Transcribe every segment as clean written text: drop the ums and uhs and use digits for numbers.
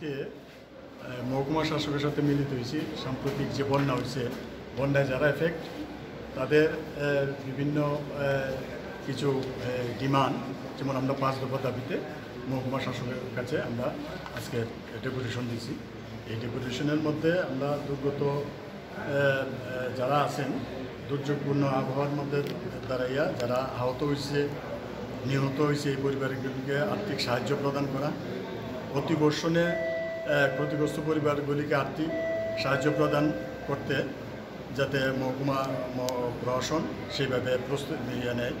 আজকে মহকুমা শাসকের সাথে মিলিত হয়েছি। সাম্প্রতিক যে বন্যা হয়েছে, বন্যায় যারা এফেক্ট তাদের বিভিন্ন কিছু ডিমান্ড, যেমন আমরা 5 দফা দাবিতে মহকুমা শাসকের কাছে আমরা আজকে ডেপুটেশন দিয়েছি। এই ডেপুটেশনের মধ্যে আমরা দুর্গত যারা আছেন, দুর্যোগপূর্ণ আবহাওয়ার মধ্যে দাঁড়াইয়া যারা আহত হয়েছে, নিহত হয়েছে, এই পরিবারগুলিকে আর্থিক সাহায্য প্রদান করা, অতিবর্ষণে ক্ষতিগ্রস্ত পরিবারগুলিকে আর্থিক সাহায্য প্রদান করতে যাতে মহকুমা প্রশাসন সেইভাবে প্রস্তুতি নিয়ে নেয়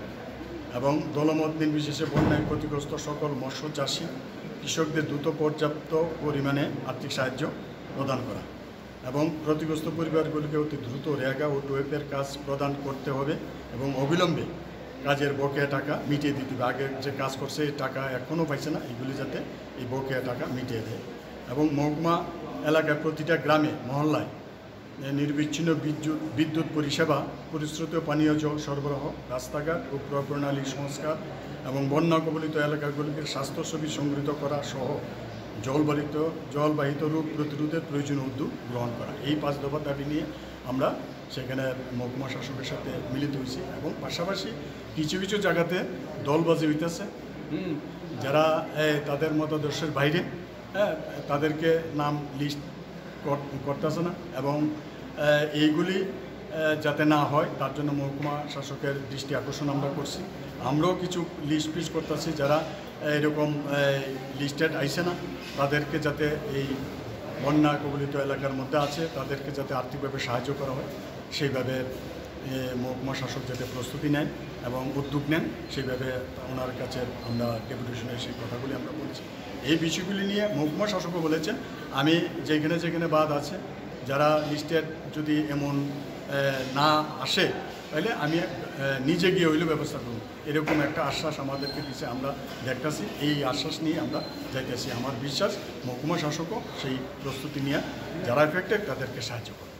এবং দলমত নির্বিশেষে বন্যায় ক্ষতিগ্রস্ত সকল মৎস্য চাষি কৃষকদের দ্রুত পর্যাপ্ত পরিমাণে আর্থিক সাহায্য প্রদান করা এবং ক্ষতিগ্রস্ত পরিবারগুলিকে অতি দ্রুত রেগা ও টোয়েপের কাজ প্রদান করতে হবে এবং অবিলম্বে কাজের বকেয়া টাকা মিটিয়ে দিতে হবে। আগে যে কাজ করছে এই টাকা এখনও পাইছে না, এগুলি যাতে এই বকেয়া টাকা মিটিয়ে দেয় এবং মহকুমা এলাকার প্রতিটা গ্রামে মহল্লায় নির্বিচ্ছিন্ন বিদ্যুৎ পরিষেবা, পরিশ্রুত পানীয় জল সরবরাহ, রাস্তাঘাট ও প্রণালী সংস্কার এবং বন্যা কবলিত এলাকাগুলিকে স্বাস্থ্যসেবী সংগৃহীত করা সহ জলবাহিত রোগ প্রতিরোধের প্রয়োজনীয় উদ্যোগ গ্রহণ করা। এই 5 দফা দাবি নিয়ে আমরা সেখানে মহকুমা শাসকের সাথে মিলিত হয়েছি এবং পাশাপাশি কিছু কিছু জায়গাতে দলবাজি হইতেছে, যারা তাদের মতাদর্শের বাইরে, তাদেরকে নাম লিস্ট করতেছে না এবং এইগুলি যাতে না হয় তার জন্য মহকুমা শাসকের দৃষ্টি আকর্ষণ আমরা করছি। আমরাও কিছু লিস্ট পিস করতেছি, যারা এরকম লিস্টেড আইছে না তাদেরকে যাতে এই বন্যা কবলিত এলাকার মধ্যে আছে তাদেরকে যাতে আর্থিকভাবে সাহায্য করা হয়, সেইভাবে মহকুমা শাসক যাতে প্রস্তুতি নেন এবং উদ্যোগ নেন, সেইভাবে ওনার কাছে আমরা ডেপুটেশনের সেই কথাগুলি আমরা বলছি। এই বিষয়গুলি নিয়ে মহকুমা শাসকও বলেছেন আমি যেখানে যেখানে বাদ আছে যারা লিস্টের যদি এমন না আসে তাহলে আমি নিজে গিয়ে হইলেও ব্যবস্থা করব, এরকম একটা আশ্বাস আমাদেরকে দিচ্ছে। আমরা দেখতেছি, এই আশ্বাস নিয়ে আমরা যাইতেছি। আমার বিশ্বাস মহকুমা শাসকও সেই প্রস্তুতি নিয়ে যারা এফেক্টেড তাদেরকে সাহায্য করবে।